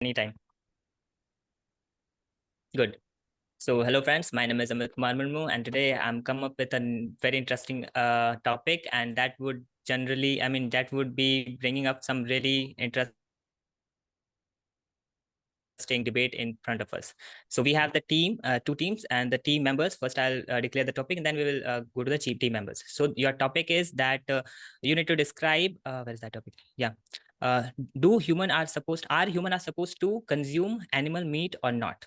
Anytime. Good. So, hello friends, my name is Amit Kumar Murmu, and today I'm come up with a very interesting topic, and that would that would be bringing up some really interesting debate in front of us. So we have the team, two teams, and the team members. First, I'll declare the topic, and then we will go to the chief team members. So your topic is that you need to describe. Where is that topic? Yeah. Do human are supposed to consume animal meat or not?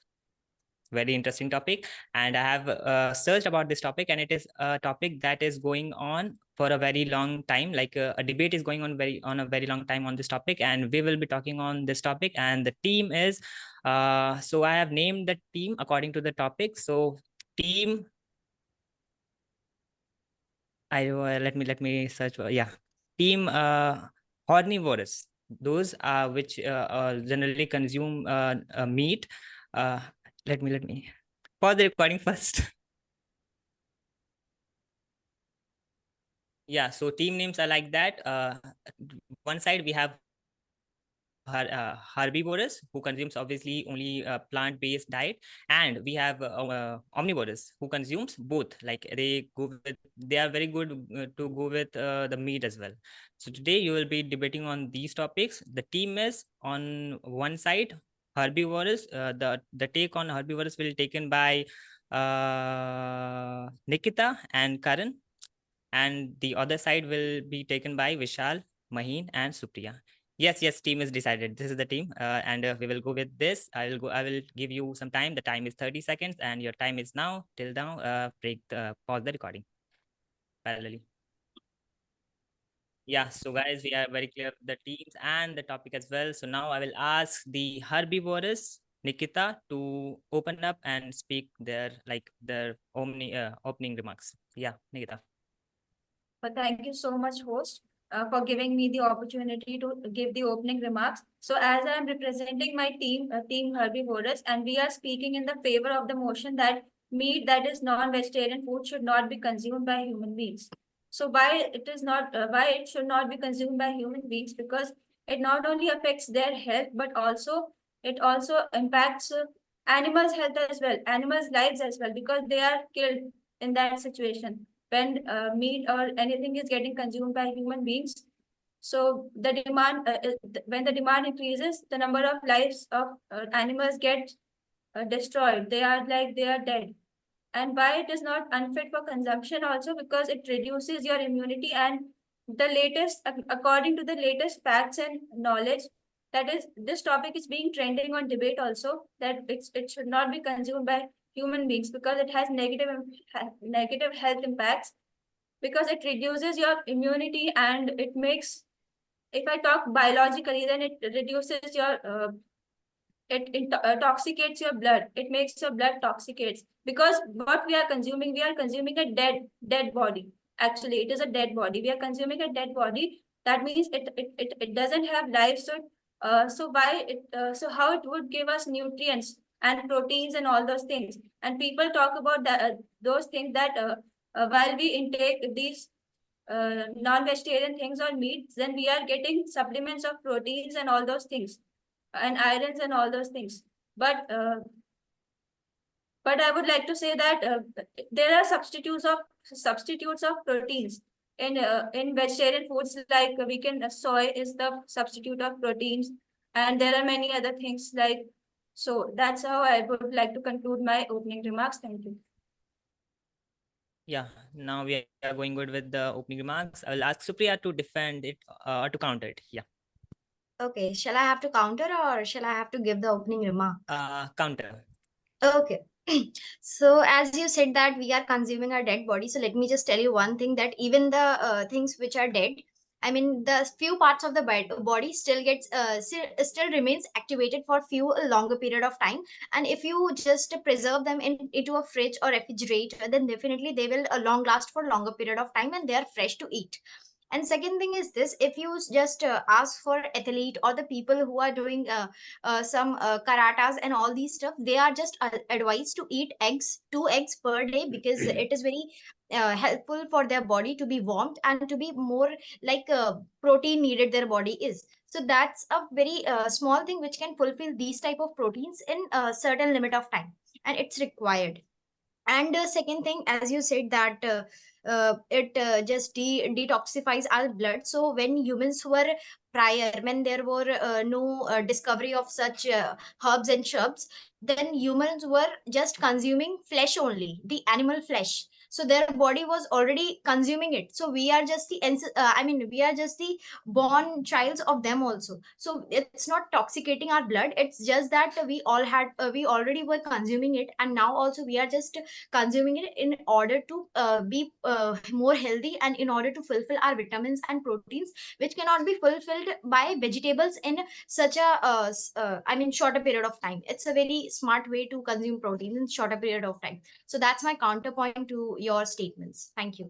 Very interesting topic, and I have searched about this topic, and it is a topic that is going on for a very long time. Like a debate is going on a very long time on this topic, and we will be talking on this topic. And the team is so I have named the team according to the topic. So team, I let me search for, yeah, team hornivorous, those which generally consume meat. uh, let me pause the recording first. Yeah, so team names are like that. One side we have herbivorous, who consumes obviously only plant-based diet, and we have omnivorous, who consumes both. Like they are very good to go with the meat as well. So today you will be debating on these topics. The team is on one side herbivorous. The take on herbivorous will be taken by Nikita and Karan, and the other side will be taken by Vishal, Maheen, and Supriya. Yes, team is decided. This is the team, and we will go with this. I will give you some time. The time is 30 seconds, and your time is now till now. Pause the recording parallelly. Yeah, so guys, we are very clear with the teams and the topic as well. So now I will ask the herbivorous Nikita to open up and speak their opening remarks. Yeah, Nikita. But thank you so much, host, for giving me the opportunity to give the opening remarks. So, as I am representing my team, Team Herbivorous, and we are speaking in the favor of the motion that meat that is non-vegetarian food should not be consumed by human beings. So, why it should not be consumed by human beings? Because it not only affects their health, but it also impacts animals' health as well, animals' lives as well, because they are killed in that situation when meat or anything is getting consumed by human beings. So when the demand increases, the number of lives of animals get destroyed. They are dead. And why it is not unfit for consumption also, because it reduces your immunity. And according to the latest facts and knowledge, that is, this topic is being trending on debate also, that it should not be consumed by human beings because it has negative health impacts, because it reduces your immunity and it makes, if I talk biologically, then it reduces your it intoxicates your blood. It makes your blood toxicates, because what we are consuming a dead body. Actually, it is a dead body. We are consuming a dead body. That means it doesn't have life. So so how it would give us nutrients and proteins and all those things. And people talk about those things that while we intake these non-vegetarian things or meats, then we are getting supplements of proteins and all those things, and irons and all those things. But I would like to say that there are substitutes of proteins in vegetarian foods. Like we can soy is the substitute of proteins, and there are many other things like. So that's how I would like to conclude my opening remarks. Thank you. Yeah, now we are going good with the opening remarks. I will ask Supriya to defend it or to counter it. Yeah. Okay, shall I have to counter or shall I have to give the opening remark? Counter. Okay. So as you said that we are consuming our dead body, so let me just tell you one thing, that even the things which are dead, I mean the few parts of the body still gets still remains activated for few a longer period of time. And if you just preserve them into a fridge or refrigerator, then definitely they will long last for longer period of time and they are fresh to eat. And second thing is this, if you just ask for athlete or the people who are doing some karatas and all these stuff, they are just advised to eat eggs, 2 eggs per day, because it is very helpful for their body to be warmed and to be more like protein needed their body is. So that's a very small thing which can fulfill these type of proteins in a certain limit of time, and it's required. And second thing, as you said that it just detoxifies our blood. So when humans were prior, when there were no discovery of such herbs and shrubs, then humans were just consuming flesh only, the animal flesh. So their body was already consuming it. So we are just the we are just the born childs of them also. So it's not toxicating our blood, it's just that we already were consuming it, and now also we are just consuming it in order to be more healthy, and in order to fulfill our vitamins and proteins, which cannot be fulfilled by vegetables in such a shorter period of time. It's a very smart way to consume protein in shorter period of time. So that's my counterpoint to your statements. Thank you.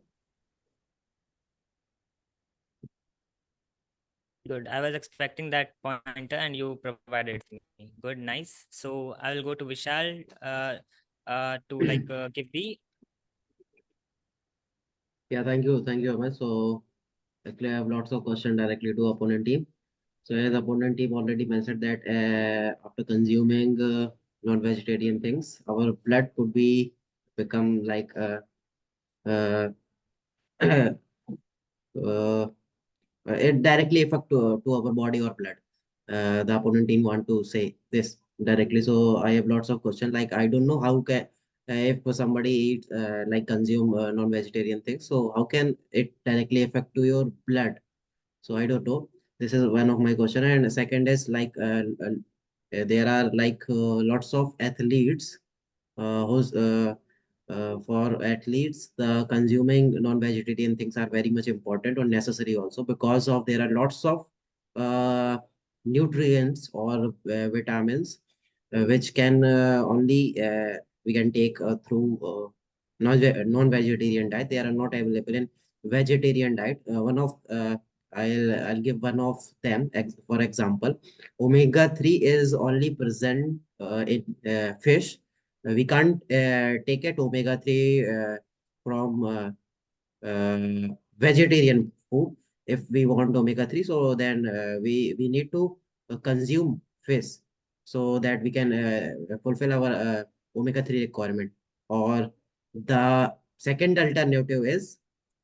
Good. I was expecting that pointer and you provided me. Good, nice. So I will go to Vishal to give the. Yeah, thank you, Amit. So actually, I have lots of questions directly to opponent team. So as opponent team already mentioned that after consuming non-vegetarian things, our blood could be become like uh, uh, it directly affect to our body or blood. The opponent team want to say this directly. So I have lots of questions. Like I don't know how can if somebody eats like consume non-vegetarian things. So how can it directly affect to your blood? So I don't know. This is one of my question. And second is like there are like lots of athletes who's for athletes, the consuming non-vegetarian things are very much important or necessary also because of there are lots of uh, nutrients or vitamins which can only we can take through non-vegetarian diet. They are not available in vegetarian diet. One of I'll give one of them. For example, omega 3 is only present in fish. We can't take it omega 3 from vegetarian food if we want omega 3. So then we need to consume fish so that we can fulfill our omega 3 requirement. Or the second alternative is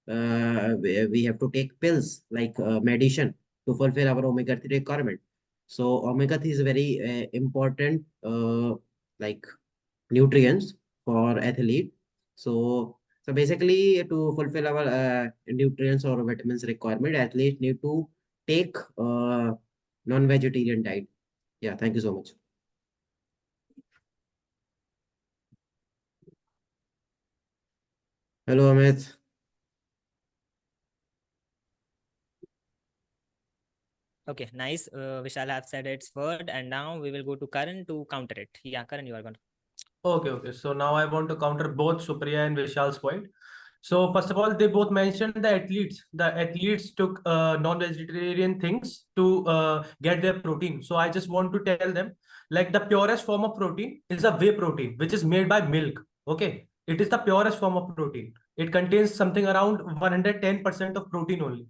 we have to take pills like medicine to fulfill our omega 3 requirement. So omega 3 is very important like nutrients for athlete. So basically to fulfill our nutrients or vitamins requirement, athletes need to take non-vegetarian diet. Yeah, thank you so much. Hello, Amit. Okay, nice. Vishal have said its word, and now we will go to Karan to counter it. Yeah, Karan, you are going to. Okay. So now I want to counter both Supriya and Vishal's point. So first of all, they both mentioned the athletes. The athletes took non-vegetarian things to get their protein. So I just want to tell them, like the purest form of protein is a whey protein, which is made by milk. Okay, it is the purest form of protein. It contains something around 110% of protein only.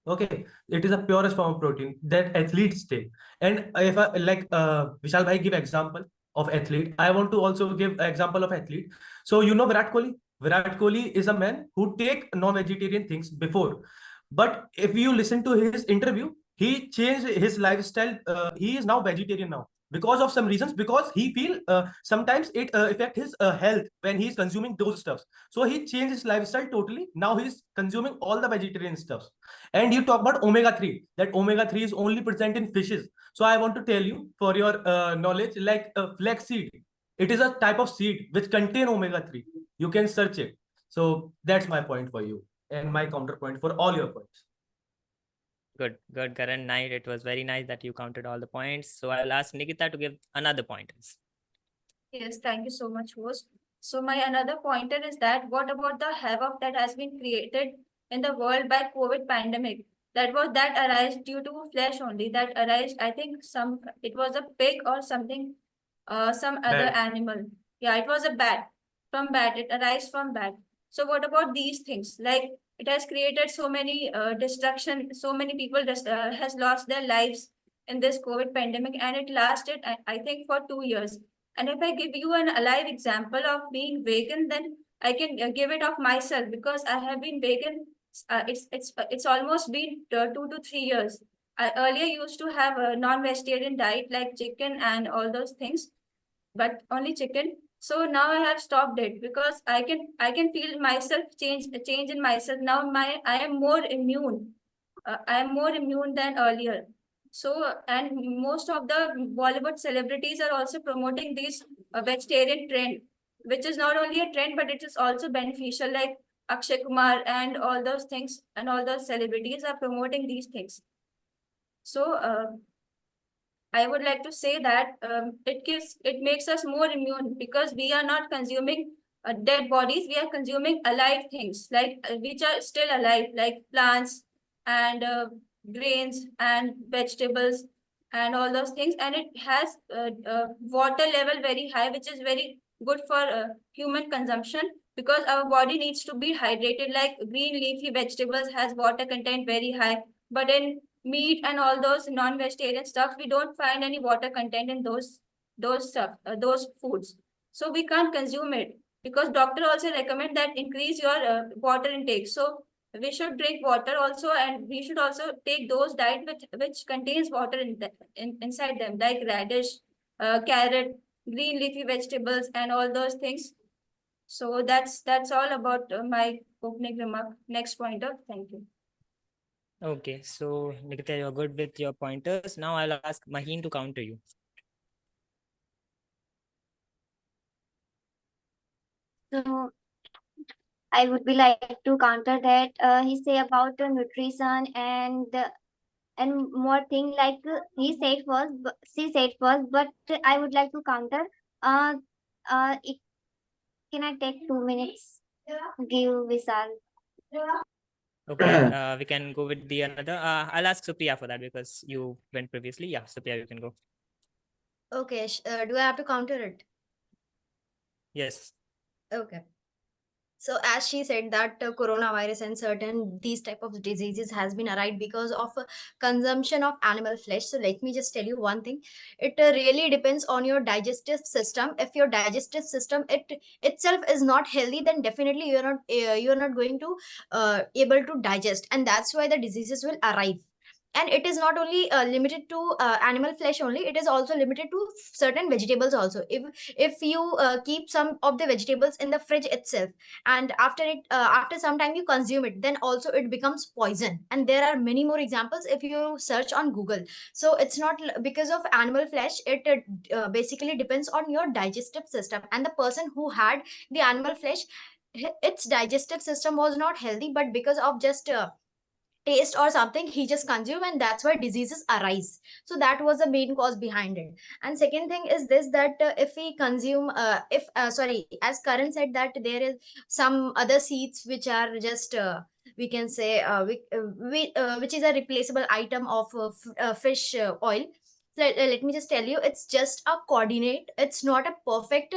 Okay, it is a purest form of protein that athletes take. And if I like Vishal bhai give example of athlete, I want to also give example of athlete. So you know Virat Kohli. Virat Kohli is a man who take non-vegetarian things before, but if you listen to his interview, he changed his lifestyle. He is now vegetarian now because of some reasons, because he feel sometimes it affect his health when he's consuming those stuffs. So he changed his lifestyle totally. Now he's consuming all the vegetarian stuffs. And you talk about omega 3, that omega 3 is only present in fishes. So I want to tell you for your knowledge, like flaxseed, it is a type of seed which contain omega 3. You can search it. So that's my point for you and my counterpoint for all your points. Good, Karan. Nice. It was very nice that you counted all the points. So I'll ask Nikita to give another point. Yes, thank you so much, host. So my another pointer is that what about the havoc that has been created in the world by COVID pandemic? That arise due to flesh only. That arise, I think it was a pig or something, some other Bat. animal. Yeah, it was a bat. From bat, it arise from bat. So what about these things? Like it has created so many destruction. So many people has lost their lives in this COVID pandemic, and it lasted, I think, for 2 years. And if I give you an alive example of being vegan, then I can give it of myself, because I have been vegan. It's almost been 2 to 3 years. I earlier used to have a non-vegetarian diet like chicken and all those things, but only chicken. So now I have stopped it, because I can feel myself change in myself. Now I am more immune. I am more immune than earlier. So, and most of the Bollywood celebrities are also promoting this vegetarian trend, which is not only a trend, but it is also beneficial. Like Akshay Kumar and all those things, and all those celebrities are promoting these things. So, I would like to say that it makes us more immune, because we are not consuming dead bodies. We are consuming alive things, like which are still alive, like plants and grains and vegetables and all those things. And it has water level very high, which is very good for human consumption, because our body needs to be hydrated. Like green leafy vegetables has water content very high, but in meat and all those non-vegetarian stuff, we don't find any water content in those foods. So we can't consume it, because doctor also recommend that increase your water intake. So we should drink water also, and we should also take those diet which contains water inside them, like radish, carrot, green leafy vegetables, and all those things. So that's all about my opening remark. Next pointer. Thank you. Okay, so Nikita, you're good with your pointers. Now I'll ask Maheen to counter you. So I would be like to counter that he say about nutrition and more thing like she said first, but I would like to counter. Uh, it, can I take 2 minutes? Give Vishal. Okay, we can go with the another. I'll ask Supriya for that, because you went previously. Yeah, Supriya, you can go. Okay, do I have to counter it? Yes. Okay. So as she said that coronavirus and certain these type of diseases has been arrived because of consumption of animal flesh. So let me just tell you one thing. It really depends on your digestive system. If your digestive system it itself is not healthy, then definitely you're not going to able to digest, and that's why the diseases will arrive. And it is not only limited to animal flesh only, it is also limited to certain vegetables also. If you keep some of the vegetables in the fridge itself, and after some time you consume it, then also it becomes poison. And there are many more examples if you search on Google. So it's not because of animal flesh, it basically depends on your digestive system. And the person who had the animal flesh, its digestive system was not healthy, but because of just taste or something he just consume, and that's why diseases arise. So that was the main cause behind it. And second thing is this, that if we consume if sorry, as Karan said that there is some other seeds which are just we can say which is a replaceable item of fish oil. So let me just tell you, it's just a coordinate, it's not a perfect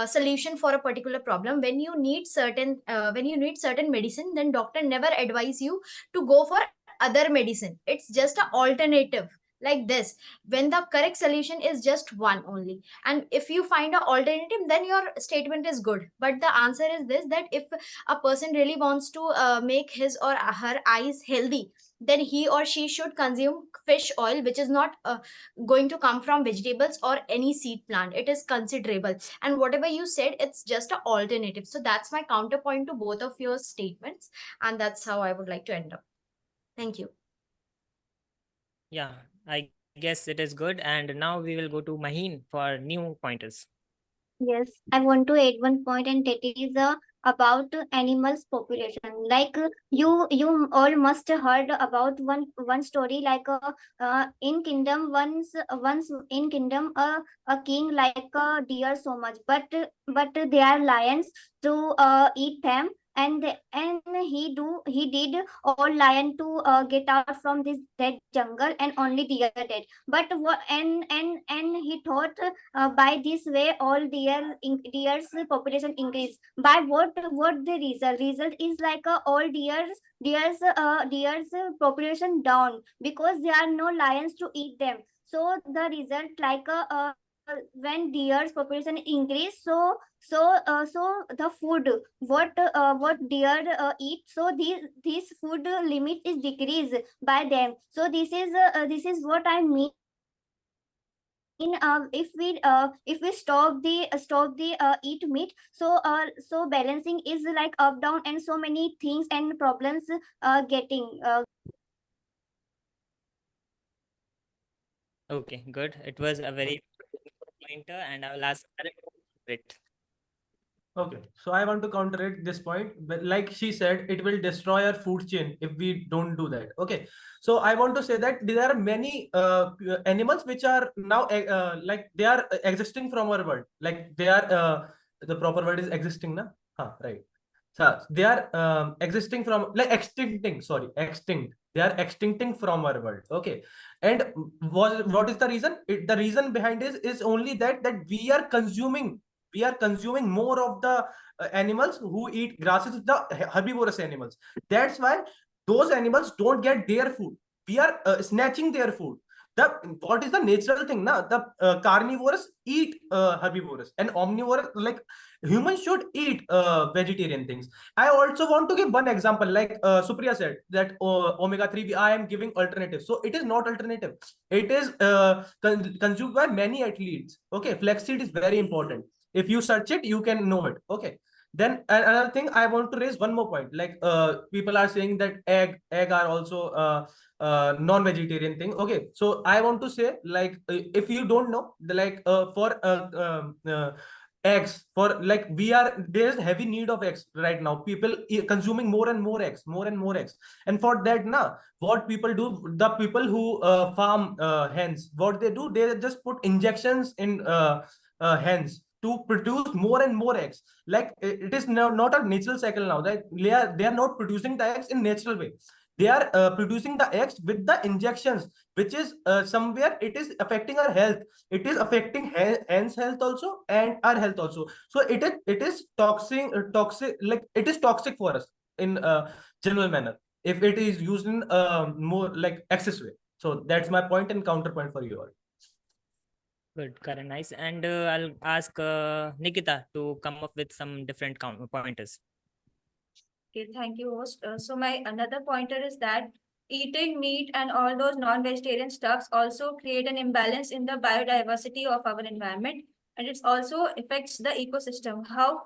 solution for a particular problem. When you need certain medicine, then doctor never advise you to go for other medicine. It's just an alternative, like this, when the correct solution is just one only. And if you find an alternative, then your statement is good. But the answer is this, that if a person really wants to make his or her eyes healthy, then he or she should consume fish oil, which is not going to come from vegetables or any seed plant. It is considerable. And whatever you said, it's just an alternative. So that's my counterpoint to both of your statements, and that's how I would like to end up. Thank you. Yeah, I guess it is good. And now we will go to Maheen for new pointers. Yes, I want to add one point, and that is about animals population. Like you all must heard about one story. Like in kingdom, once in kingdom, a king like deer so much, but there are lions to eat them, and he did all lion to get out from this dead jungle, and only deer dead. But what and he thought by this way all deer's population increase. By what the result is like all deer's population down, because there are no lions to eat them. So the result like when deer's population increase, so the food what deer eat, so this food limit is decreased by them. So this is what I mean. If we stop the eat meat, so balancing is like up down, and so many things and problems getting Okay, good. It was a very pointer, and I will ask it. Okay, so I want to counteract this point, but like she said, it will destroy our food chain if we don't do that. Okay, so I want to say that there are many animals which are now like they are existing from our world. Like they are the proper word is existing, na? Right. So they are existing from like extincting. Sorry, extinct. They are extincting from our world. Okay, and what is the reason? The reason behind is only that we are consuming more of the animals who eat grasses, the herbivorous animals. That's why those animals don't get their food. We are snatching their food. The what is the natural thing? Na, the carnivorous eat herbivorous, and omnivorous, like humans should eat vegetarian things. I also want to give one example, like Supriya said that omega-3 I am giving alternative. So it is not alternative. It is consumed by many athletes. Okay, flaxseed is very important. If you search it, you can know it. Okay, then another thing I want to raise one more point, like people are saying that egg are also non-vegetarian thing. Okay, so I want to say, like if you don't know, like for eggs, for like we are, there's heavy need of eggs right now. People consuming more and more eggs, and for that now, what people do, the people who farm hens, what they do, they just put injections in hens to produce more and more eggs. Like it is now not a natural cycle now, that they are not producing the eggs in natural way. They are producing the eggs with the injections, which is somewhere it is affecting our health. It is affecting hens health also and our health also. So it is toxic, like it is toxic for us in general manner if it is used in more like excess way. So that's my point and counterpoint for you all. Good, Karan, nice. And I'll ask Nikita to come up with some different pointers. Okay, thank you, host. So my another pointer is that eating meat and all those non-vegetarian stuffs also create an imbalance in the biodiversity of our environment, and it also affects the ecosystem. How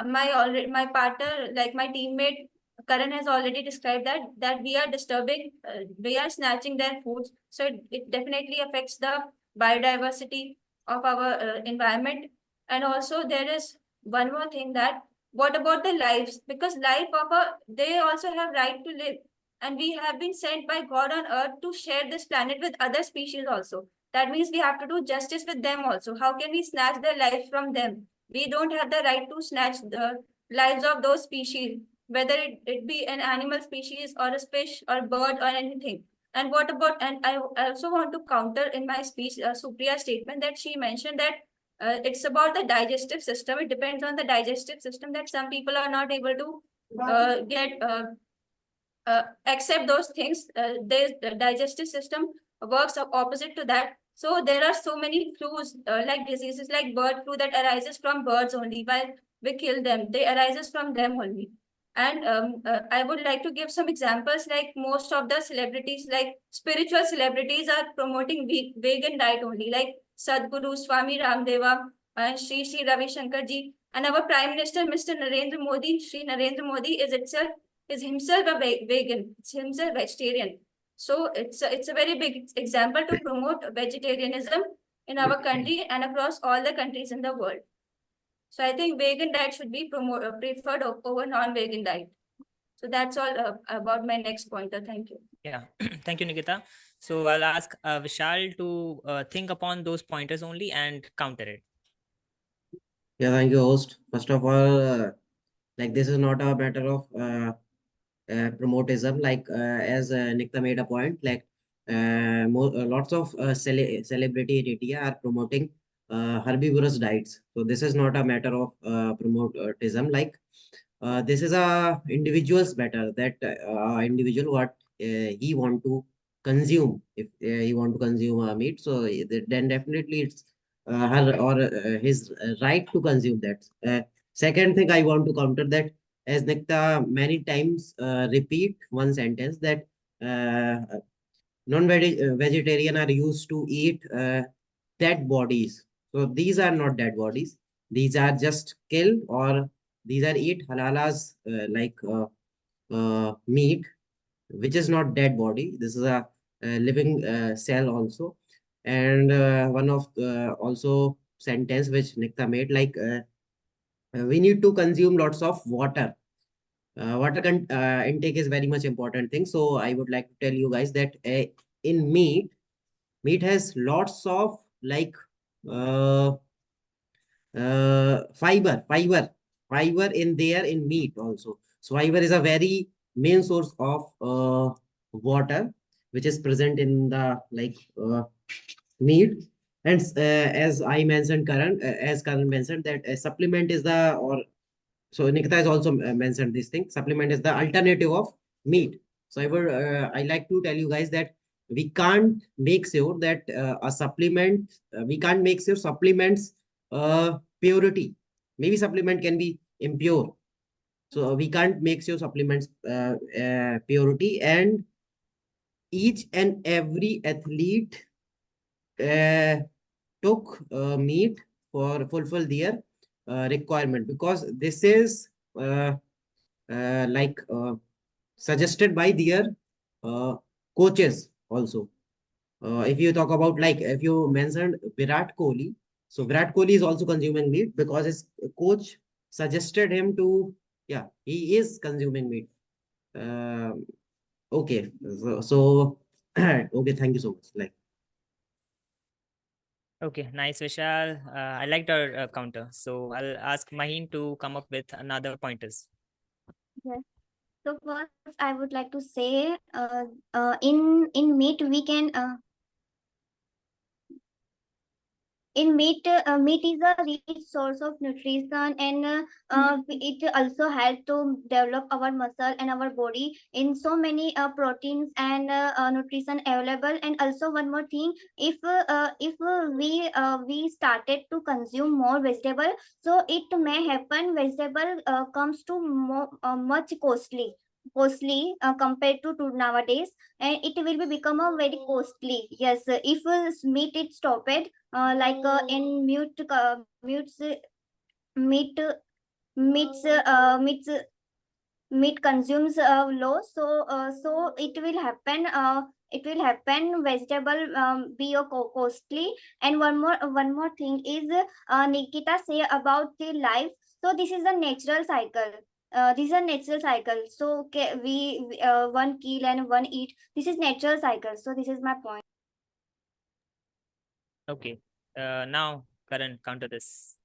my partner, like my teammate Karan, has already described that we are disturbing, we are snatching their foods, so it definitely affects the biodiversity of our environment. And also there is one more thing, that what about the lives? Because life of a, they also have right to live. And we have been sent by God on earth to share this planet with other species also. That means we have to do justice with them also. How can we snatch their lives from them? We don't have the right to snatch the lives of those species, whether it be an animal species or a fish or bird or anything. And what about, and I also want to counter in my speech Supriya's statement that she mentioned that it's about the digestive system. It depends on the digestive system, that some people are not able to accept those things. The digestive system works opposite to that. So there are so many flus, like diseases like bird flu, that arises from birds only. While we kill them, they arises from them only. And I would like to give some examples, like most of the celebrities, like spiritual celebrities, are promoting vegan diet only, like Sadhguru, Swami Ramdeva, and Sri Ravi Shankar ji. And our Prime Minister, Mr. Narendra Modi, Sri Narendra Modi is himself a vegan, it's himself vegetarian. So it's a very big example to promote vegetarianism in our country and across all the countries in the world. So I think vegan diet should be preferred over non-vegan diet. So that's all about my next pointer. Thank you. Yeah, thank you, Nikita. So I'll ask Vishal to think upon those pointers only and counter it. Yeah, thank you, host. First of all, Like this is not a matter of promotism. Like as Nikta made a point, like lots of celebrity in India are promoting herbivorous diets. So this is not a matter of promotism. Like this is a individual's matter, that individual what he want to consume. If he want to consume meat, so then definitely it's her or his right to consume that. Second thing I want to counter that, as Nikta many times repeat one sentence, that non-vegetarian are used to eat dead bodies. So these are not dead bodies. These are just killed, or these are eat halalas meat, which is not dead body. This is a living cell also. And one of also sentence which Nikta made, like we need to consume lots of water. Intake is very much important thing. So I would like to tell you guys that in meat has lots of like uh, fiber in there in meat also. So fiber is a very main source of water which is present in the meat. And as I mentioned, as Karan mentioned, that a supplement is the, or so Nikita has also mentioned this thing. Supplement is the alternative of meat. So I like to tell you guys that we can't make sure that a supplement, we can't make sure supplements purity. Maybe supplement can be impure. So we can't make sure supplements purity, and each and every athlete uh, took meat for fulfill their requirement, because this is uh, suggested by their uh, coaches also. If you talk about, like, if you mentioned Virat Kohli, so Virat Kohli is also consuming meat because his coach suggested him to, yeah, he is consuming meat. Okay, so okay, thank you so much. Like, Okay, nice, Vishal. I liked our counter. So I'll ask Maheen to come up with another pointers. Yes. So first, I would like to say, in meat we can in meat meat is a rich source of nutrition, and it also helps to develop our muscle and our body in so many proteins and nutrition available. And also one more thing, if we started to consume more vegetable, so it may happen vegetable comes to more much compared to nowadays, and it will be become a very costly. Yes, if meat is stopped, in meat meats meats meat consumes low, so it will happen vegetable be a costly. And one more thing is, Nikita say about the life. So this is a natural cycle. This is a natural cycle. So okay, we one kill and one eat. This is natural cycle. So this is my point. Okay. Now, Karan, counter this.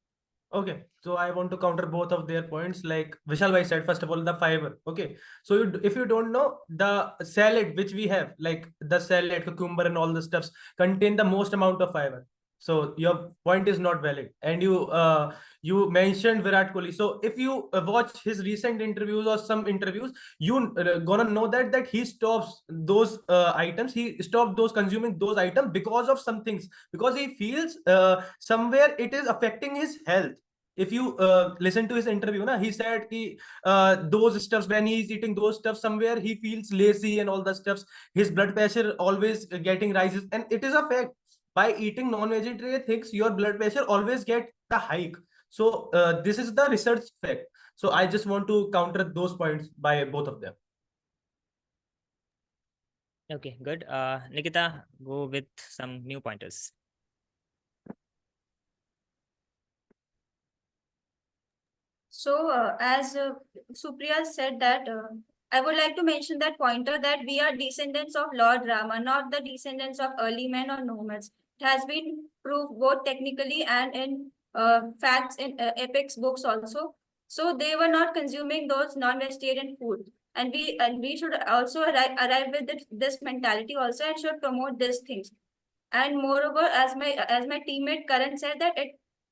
Okay, so I want to counter both of their points. Like Vishal Bhai said, first of all, the fiber. Okay, so if you don't know, the salad which we have, like the salad, cucumber, and all the stuffs, contain the most amount of fiber. So your point is not valid. And you mentioned Virat Kohli. So if you watch his recent interviews or some interviews, you gonna know that he stops those items. He stopped those consuming those items because of some things, because he feels somewhere it is affecting his health. If you listen to his interview, he said those stuffs, when he's eating those stuffs, somewhere he feels lazy and all the stuffs. His blood pressure always getting rises, and it is a fact. By eating non-vegetarian things, your blood pressure always get the hike. So this is the research fact. So I just want to counter those points by both of them. Okay, good. Nikita, go with some new pointers. So, as Supriya said that, I would like to mention that pointer that we are descendants of Lord Rama, not the descendants of early men or nomads. It has been proved both technically and in facts in epics books also. So they were not consuming those non-vegetarian food. And we should also arrive with this mentality also, and should promote these things. And moreover, as my teammate Karan said, that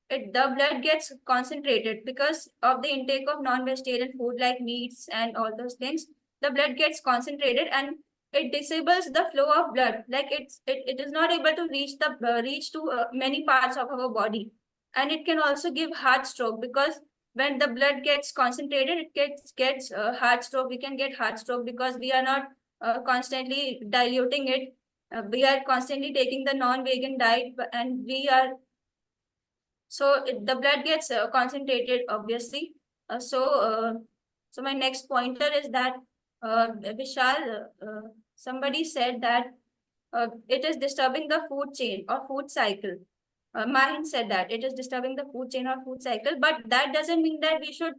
the blood gets concentrated because of the intake of non-vegetarian food like meats and all those things. The blood gets concentrated, and it disables the flow of blood. Like it is not able to reach to many parts of our body. And it can also give heart stroke, because when the blood gets concentrated, it gets heart stroke. We can get heart stroke because we are not constantly diluting it. We are constantly taking the non-vegan diet, and the blood gets concentrated, obviously. So my next pointer is that, Vishal, somebody said that it is disturbing the food chain or food cycle. Mahin said that it is disturbing the food chain or food cycle, but that doesn't mean that we should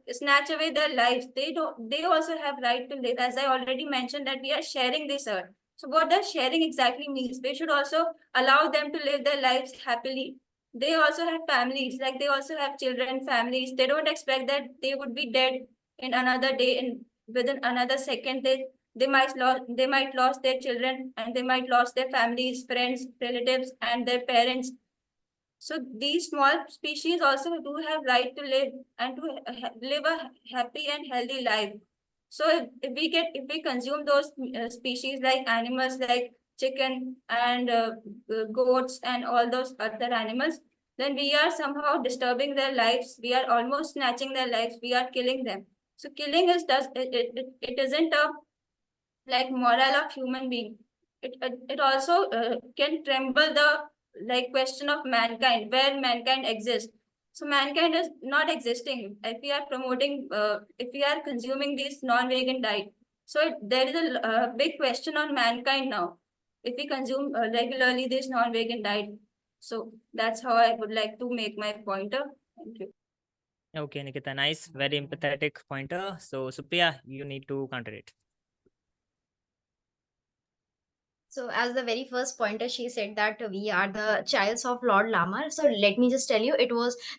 snatch away their lives. They also have right to live. As I already mentioned, that we are sharing this earth. So what does sharing exactly means? We should also allow them to live their lives happily. They also have families, like they also have children, families. They don't expect that they would be dead in another day, and within another second they might lose their children, and they might lose their families, friends, relatives, and their parents. So these small species also do have right to live, and to live a happy and healthy life. So if we consume those species, like animals like chicken and goats and all those other animals, then we are somehow disturbing their lives. We are almost snatching their lives. We are killing them. So killing it isn't a like moral of human being. It also can tremble the like question of mankind, where mankind exists. So mankind is not existing if we are promoting, if we are consuming this non-vegan diet. So there is a big question on mankind now, if we consume regularly this non-vegan diet. So that's how I would like to make my pointer. Thank you. Okay, Nikita, nice, very empathetic pointer. So Supriya, you need to counter it. So, as the very first pointer, she said that we are the childs of Lord Lama. So, let me just tell you,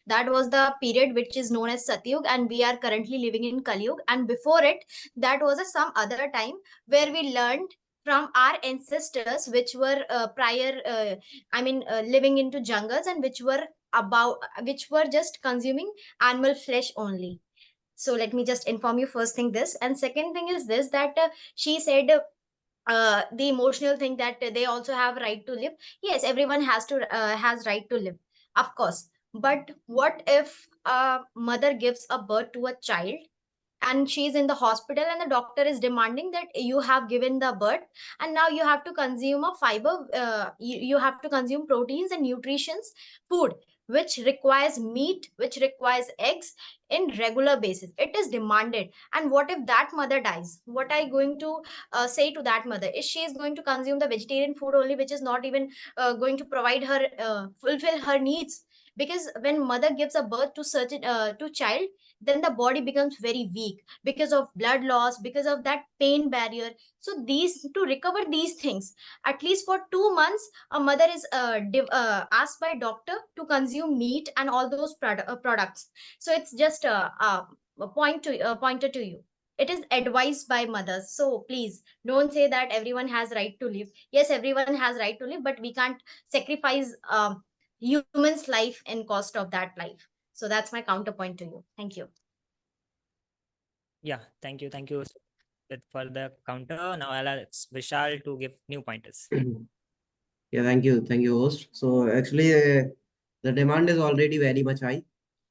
that was the period which is known as Satyug, and we are currently living in Kalyug. And before it, that was some other time where we learned from our ancestors, which were living into jungles, and which were just consuming animal flesh only. So let me just inform you first thing this, and second thing is this, that she said the emotional thing, that they also have right to live. Yes, everyone has right to live, of course. But what if a mother gives a birth to a child, and she's in the hospital, and the doctor is demanding that you have given the birth, and now you have to consume a fiber, you have to consume proteins and nutritions food, which requires meat, which requires eggs in regular basis. It is demanded. And what if that mother dies? What are you going to say to that mother? Is she is going to consume the vegetarian food only, which is not even going to provide her, fulfill her needs? Because when mother gives a birth to certain to child, then the body becomes very weak because of blood loss, because of that pain barrier. So these, to recover these things, at least for 2 months, a mother is asked by doctor to consume meat and all those products. So it's just a pointer to you. It is advised by mothers. So please don't say that everyone has right to live. Yes, everyone has right to live, but we can't sacrifice human's life in cost of that life. So that's my counterpoint to you. Thank you. Yeah, thank you for the counter. Now I'll ask Vishal to give new pointers. Yeah, thank you, host. So actually, the demand is already very much high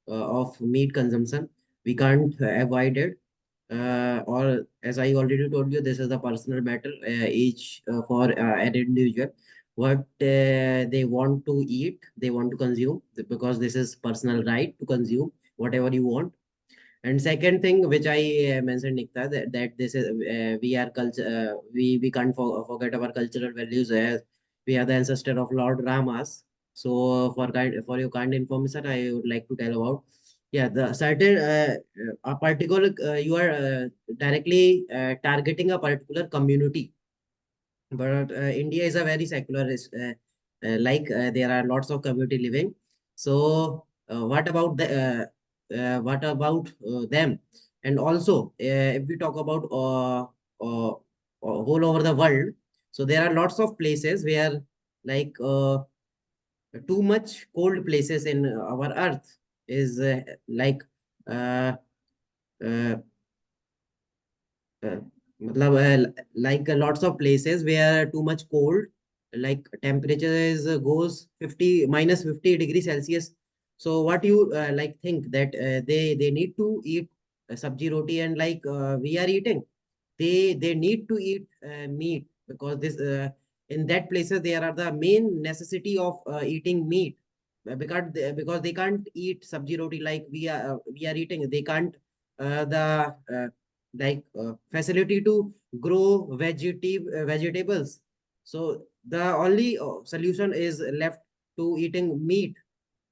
of meat consumption. We can't avoid it. Or as I already told you, this is a personal matter, each for an individual. What they want to eat, they want to consume, because this is personal right to consume whatever you want. And second thing, which I mentioned, Nikta, that this is we are culture. We can't forget our cultural values, as we are the ancestor of Lord Ramas. So for your kind information, I would like to tell about, yeah, the certain a particular you are directly targeting a particular community. But India is a very secular, there are lots of community living. So what about what about them? And also, if we talk about all over the world, so there are lots of places where like too much cold places in our earth is like uh, uh, uh, matlab, like lots of places where too much cold, like temperature is goes 50 minus 50 degrees Celsius. So what you like think that they need to eat sabji roti, and like we are eating, they need to eat meat, because this in that places there are the main necessity of eating meat, because they can't eat sabji roti like we are eating. They can't the like facility to grow vegetables. So the only solution is left to eating meat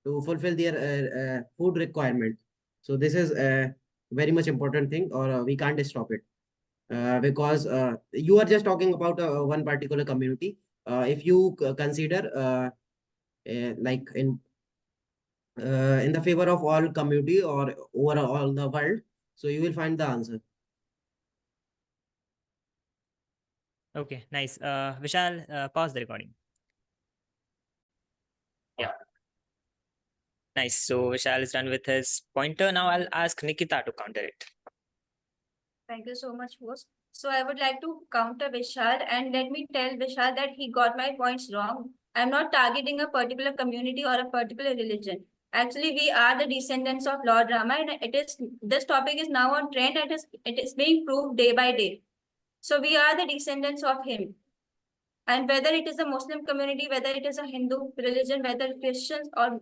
to fulfill their food requirement. So this is a very much important thing, or we can't stop it, because you are just talking about one particular community. If you consider like in the favor of all community or overall the world, so you will find the answer. Okay, nice. Vishal, pause the recording. Yeah. Nice. So Vishal is done with his pointer. Now I'll ask Nikita to counter it. Thank you so much, host. So I would like to counter Vishal, and let me tell Vishal that he got my points wrong. I'm not targeting a particular community or a particular religion. Actually, we are the descendants of Lord Rama, and this topic is now on trend, and it is being proved day by day. So we are the descendants of him. And whether it is a Muslim community, whether it is a Hindu religion, whether Christians, or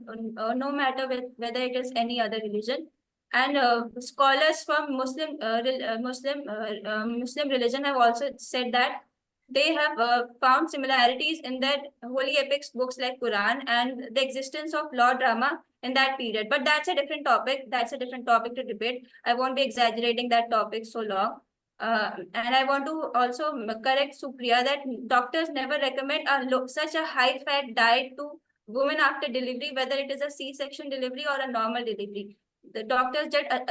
no matter whether it is any other religion, and scholars from Muslim religion have also said that they have found similarities in their holy epics books like Quran and the existence of Lord Rama in that period. But that's a different topic. That's a different topic to debate. I won't be exaggerating that topic so long. And I want to also correct Supriya that doctors never recommend such a high-fat diet to women after delivery, whether it is a C-section delivery or a normal delivery. The doctors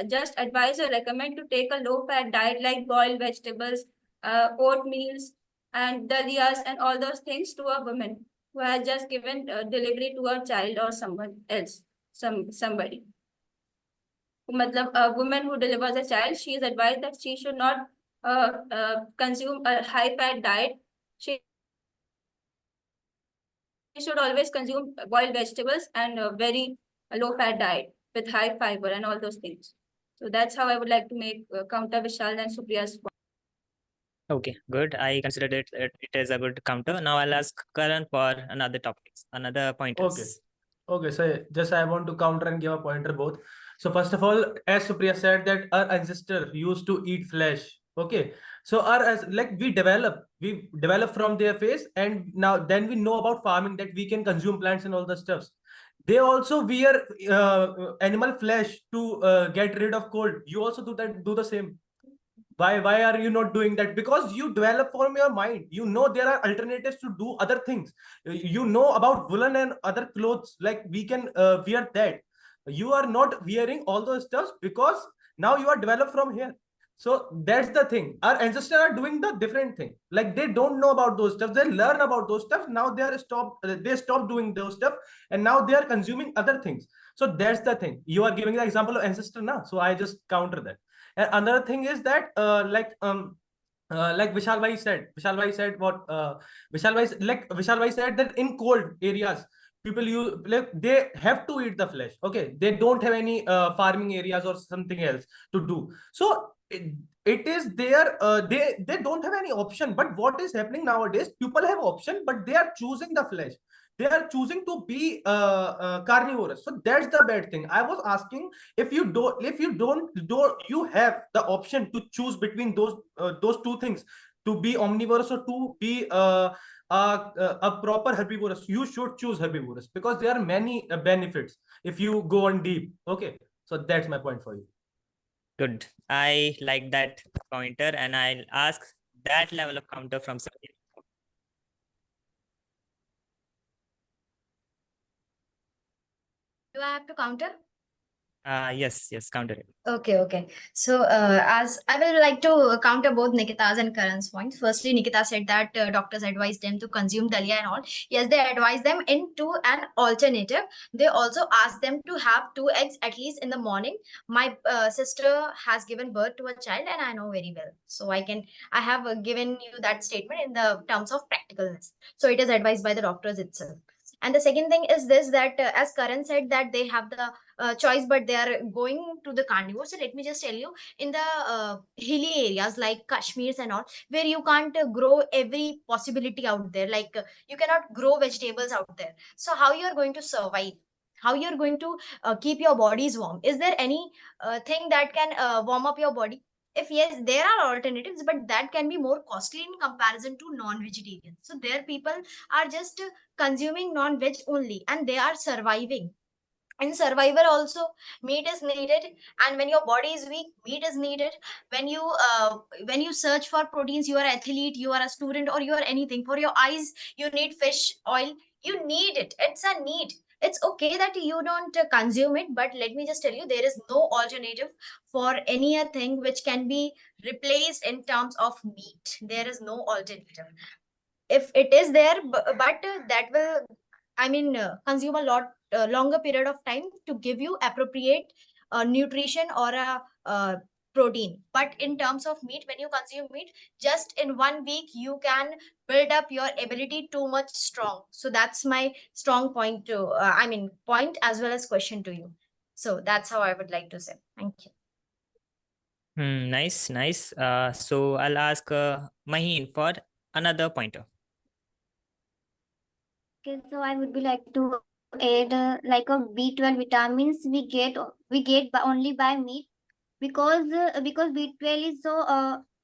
just advise or recommend to take a low-fat diet like boiled vegetables, oatmeals, and dalias, and all those things to a woman who has just given delivery to a child or someone else, somebody. Matlab, a woman who delivers a child, she is advised that she should not consume a high-fat diet. She should always consume boiled vegetables and a very low-fat diet with high fiber and all those things. So that's how I would like to make counter Vishal and Supriya's point. Okay, good. I considered it is a good counter. Now I'll ask Karan for another topics, another pointers. Okay, so just I want to counter and give a pointer both. So first of all, as Supriya said that our ancestor used to eat flesh. Okay, so we develop from their face, and now then we know about farming, that we can consume plants and all the stuffs. They also wear animal flesh to get rid of cold. You also do the same. Why are you not doing that? Because you develop from your mind. You know there are alternatives to do other things. You know about woolen and other clothes, like we can wear that. You are not wearing all those stuff because now you are developed from here. So that's the thing. Our ancestors are doing the different thing. Like they don't know about those stuff. They learn about those stuff. Now they stop doing those stuff, and now they are consuming other things. So that's the thing. You are giving the example of ancestor now. So I just counter that. And another thing is that like Vishal Bhai said what Vishal Bhai said that in cold areas they have to eat the flesh. Okay, they don't have any farming areas or something else to do. So it is there. They don't have any option. But what is happening nowadays? People have option, but they are choosing the flesh. They are choosing to be carnivorous. So that's the bad thing. I was asking, if you don't you have the option to choose between those two things, to be omnivorous or to be a proper herbivorous. You should choose herbivorous because there are many benefits if you go on deep. Okay, so that's my point for you. Good. I like that pointer, and I'll ask that level of counter from Satya. Do I have to counter? Yes, counter it. Okay. So, as I will like to counter both Nikita's and Karan's points. Firstly, Nikita said that doctors advise them to consume dalia and all. Yes, they advise them into an alternative. They also ask them to have 2 eggs at least in the morning. My sister has given birth to a child, and I know very well. So I have given you that statement in the terms of practicalness. So it is advised by the doctors itself. And the second thing is this, that as Karan said that they have the choice, but they are going to the carnivore. So let me just tell you, in the hilly areas like Kashmirs and all, where you can't grow every possibility out there, like you cannot grow vegetables out there. So how you are going to survive? How you're going to keep your bodies warm? Is there any thing that can warm up your body? If yes, there are alternatives, but that can be more costly in comparison to non-vegetarian. So there people are just consuming non-veg only, and they are surviving. In survivor also, meat is needed, and when your body is weak, meat is needed. When you search for proteins, you are athlete, you are a student, or you are anything. For your eyes, you need fish oil. You need it. It's a need. It's okay that you don't consume it, but let me just tell you, there is no alternative for anything which can be replaced in terms of meat. There is no alternative. If it is there, but that will, consume a lot longer period of time to give you appropriate nutrition or a protein. But in terms of meat, when you consume meat, just in 1 week you can build up your ability too much strong. So that's my strong point to point as well as question to you. So that's how I would like to say. Thank you. Nice. So I'll ask Maheen for another pointer. Okay, so I would be like to add like a B12 vitamins we get only by meat, because B12 is so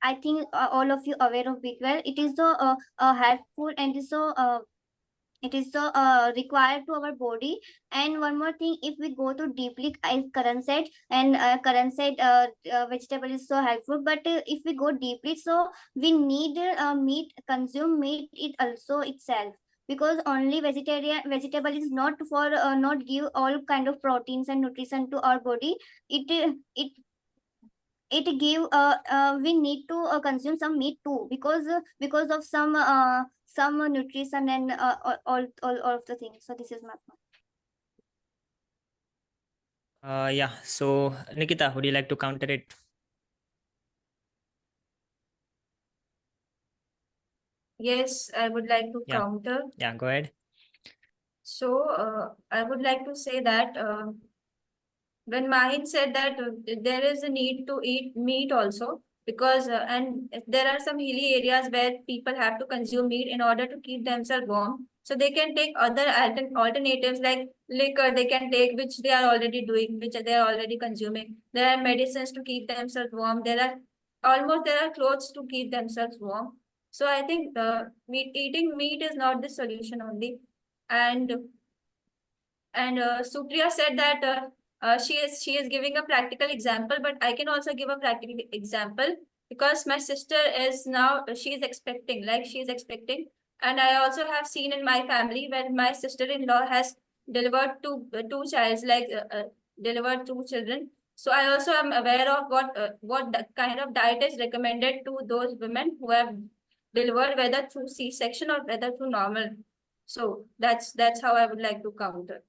I think all of you aware of B12. It is so helpful, and it is so required to our body. And one more thing, if we go to deeply, as Karan said vegetable is so helpful, but if we go deeply, so we need meat, consume meat it also itself, because only vegetable is not for not give all kind of proteins and nutrition to our body. It give we need to consume some meat too, because of some nutrition and all of the things. So this is my point. Yeah. So Nikita, would you like to counter it? Yes, I would like to Yeah. counter. Yeah, go ahead. So I would like to say that when Mahin said that there is a need to eat meat also, because and there are some hilly areas where people have to consume meat in order to keep themselves warm. So they can take other alternatives like liquor. They can take, which they are already doing, which they are already consuming. There are medicines to keep themselves warm. There are clothes to keep themselves warm. So I think eating meat is not the solution only. And Supriya said that she is giving a practical example, but I can also give a practical example, because my sister is now she is expecting, and I also have seen in my family when my sister-in-law has delivered two childs, delivered two children. So I also am aware of what the kind of diet is recommended to those women who have delivered, whether through C-section or whether through normal. So that's how I would like to counter.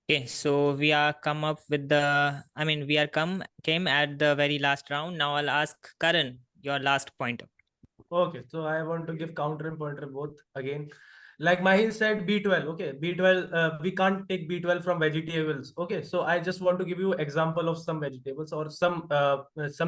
Okay, so we are come up with the, we are came at the very last round. Now I'll ask Karan your last pointer. Okay, so I want to give counter and pointer both again. Like Mahin said, B12. Okay, B12. We can't take B12 from vegetables. Okay, so I just want to give you example of some vegetables or some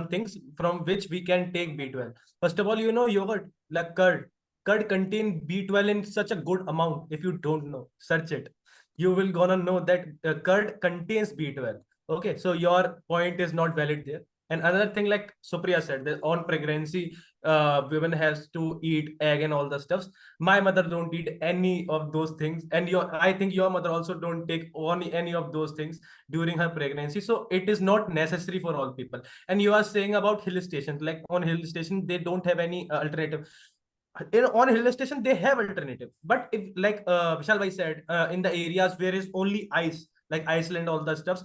things from which we can take B12. First of all, yogurt, like curd. Curd contain B12 in such a good amount. If you don't know, search it. You will gonna know that curd contains B12. Okay, so your point is not valid there. And another thing, like Supriya said, that on pregnancy, women has to eat egg and all the stuffs. My mother don't eat any of those things, and I think your mother also don't take on any of those things during her pregnancy. So it is not necessary for all people. And you are saying about hill stations, like on hill station they don't have any alternative. On hill station they have alternative, but if like Vishal bhai said, in the areas where is only ice, like Iceland, all the stuffs.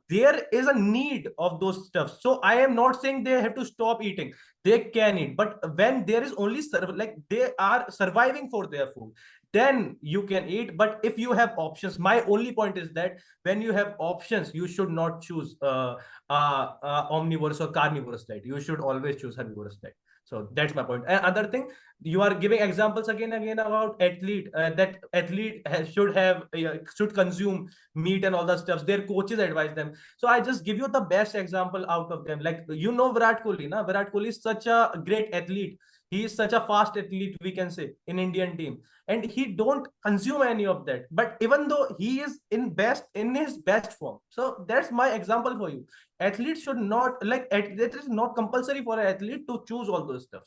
There is a need of those stuff. So I am not saying they have to stop eating. They can eat, but when there is only like they are surviving for their food, then you can eat. But if you have options, my only point is that when you have options, you should not choose omnivorous or carnivorous diet. You should always choose herbivorous diet. So that's my point. Other thing, you are giving examples again and again about athlete, that athlete should consume meat and all that stuff. Their coaches advise them. So I just give you the best example out of them. Like, you know, Virat Kohli, na? Virat Kohli is such a great athlete. He is such a fast athlete, we can say, in Indian team, and he don't consume any of that. But even though he is in his best form, so that's my example for you. Athletes should not, like, it is not compulsory for an athlete to choose all those stuff.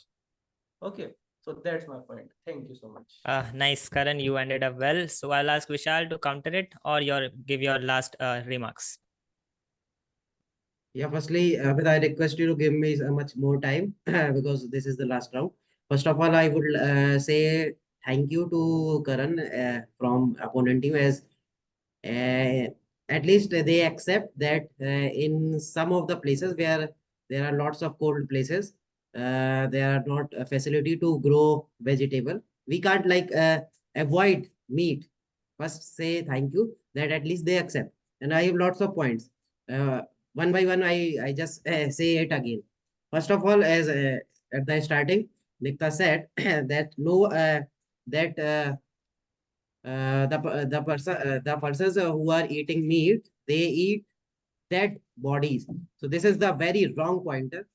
Okay, so that's my point. Thank you so much. Nice, Karan, you ended up well. So I'll ask Vishal to counter it, or give your last remarks. Yeah, firstly, I request you to give me much more time because this is the last round. First of all, I would say thank you to Karan from opponent team, as at least they accept that in some of the places where there are lots of cold places, there are not a facility to grow vegetable. We can't like avoid meat. First, say thank you that at least they accept. And I have lots of points. One by one, I just say it again. First of all, as at the starting, Nikta said that no, that the persons who are eating meat, they eat dead bodies. So this is the very wrong pointer.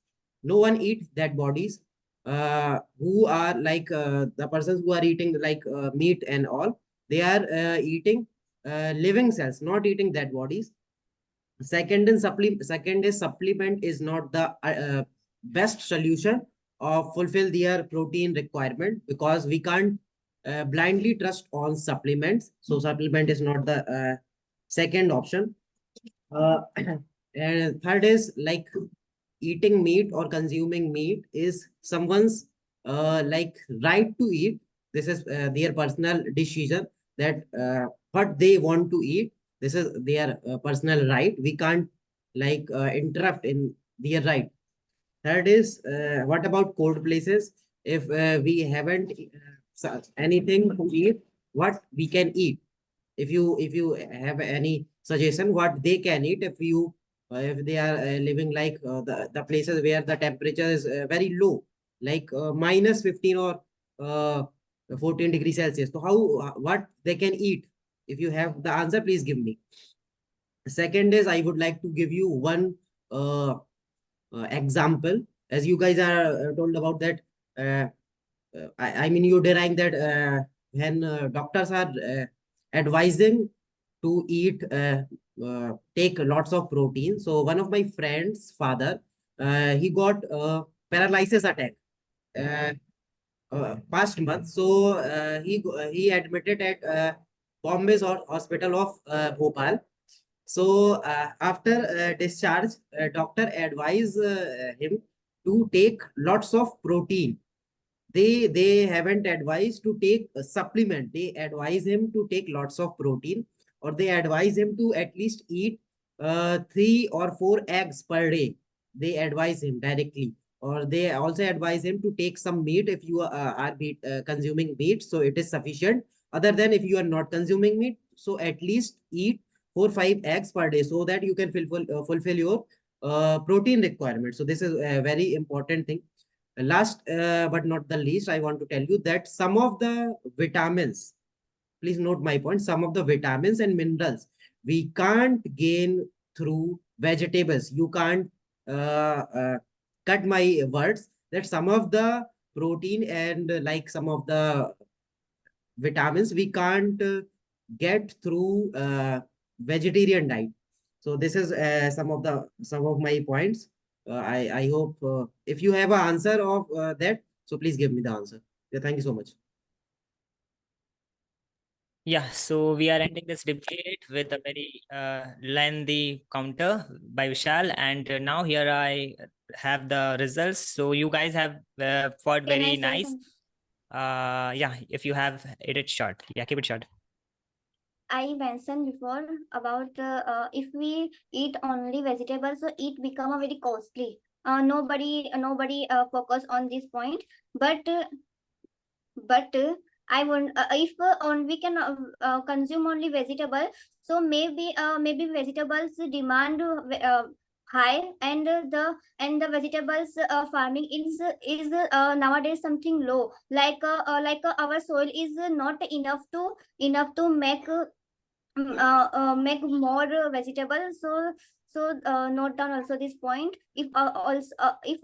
No one eats dead bodies. Who are like the persons who are eating like meat and all, they are eating living cells, not eating dead bodies. Second is supplement is not the best solution of fulfill their protein requirement, because we can't blindly trust on supplements. So supplement is not the second option. And third is like eating meat or consuming meat is someone's like right to eat. This is their personal decision that what they want to eat. This is their personal right. We can't like interrupt in their right. Third is what about cold places? If we haven't anything to eat, what we can eat? If you have any suggestion what they can eat, if they are living like the places where the temperature is very low, like minus 15 or 14 degrees Celsius. So how what they can eat? If you have the answer, please give me. Second is I would like to give you one example, as you guys are told about that. I mean, you're denying that when doctors are advising to eat, take lots of protein. So one of my friend's father, he got paralysis attack past month. So he admitted at Bombay's hospital of Bhopal. So after discharge, doctor advised him to take lots of protein. They haven't advised to take a supplement. They advise him to take lots of protein, or they advise him to at least eat 3 or 4 eggs per day. They advise him directly, or they also advise him to take some meat if you are consuming meat. So it is sufficient. Other than if you are not consuming meat, so at least eat 4 or 5 eggs per day so that you can fulfill your protein requirement. So this is a very important thing. Last but not the least, I want to tell you that some of the vitamins, please note my point, some of the vitamins and minerals we can't gain through vegetables. You can't cut my words that some of the protein and like some of the vitamins we can't get through vegetarian diet. So this is some of my points. I hope if you have an answer of that, so please give me the answer. Yeah, thank you so much. Yeah, so we are ending this debate with a very lengthy counter by Vishal, and now here I have the results. So you guys have fought Can I very say nice. something? Yeah, if you have it short, yeah, keep it short. I mentioned before about if we eat only vegetables, so it become a very costly. Nobody focus on this point, but I want if on we can consume only vegetable, so maybe vegetables demand high, and the vegetables farming is nowadays something low, like our soil is not enough to make more vegetable. So note down also this point. If also if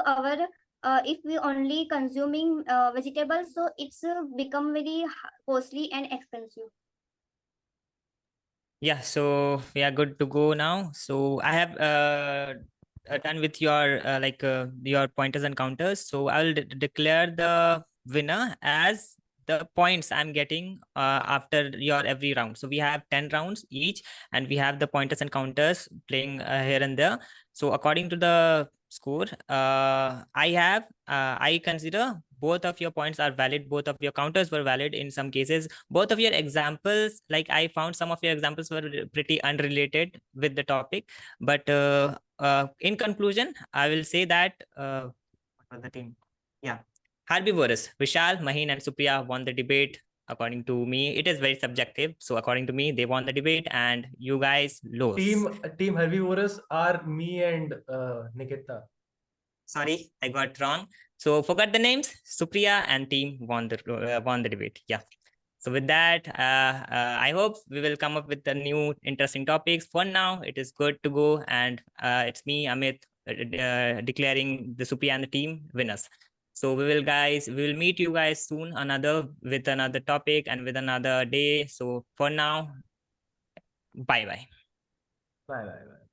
our if we only consuming vegetables, so it's become very costly and expensive. Yeah, so we are good to go now. So I have done with your your pointers and counters. So I'll declare the winner as the points I'm getting after your every round. So we have 10 rounds each, and we have the pointers and counters playing here and there. So according to the score, I consider both of your points are valid, both of your counters were valid. In some cases, both of your examples, like I found some of your examples were pretty unrelated with the topic, but in conclusion, I will say that what was the team? Yeah, herbivores, Vishal, Maheen and Supriya won the debate. According to me, it is very subjective, so according to me, they won the debate and you guys lost. Team Herbivorous are me and Nikita. Sorry, I got wrong. So forgot the names. Supriya and team won the debate. Yeah. So with that, I hope we will come up with the new interesting topics. For now, it is good to go, and it's me, Amit, declaring the Supriya and the team winners. So we will meet you guys soon with another topic and with another day. So for now, bye bye. Bye bye bye.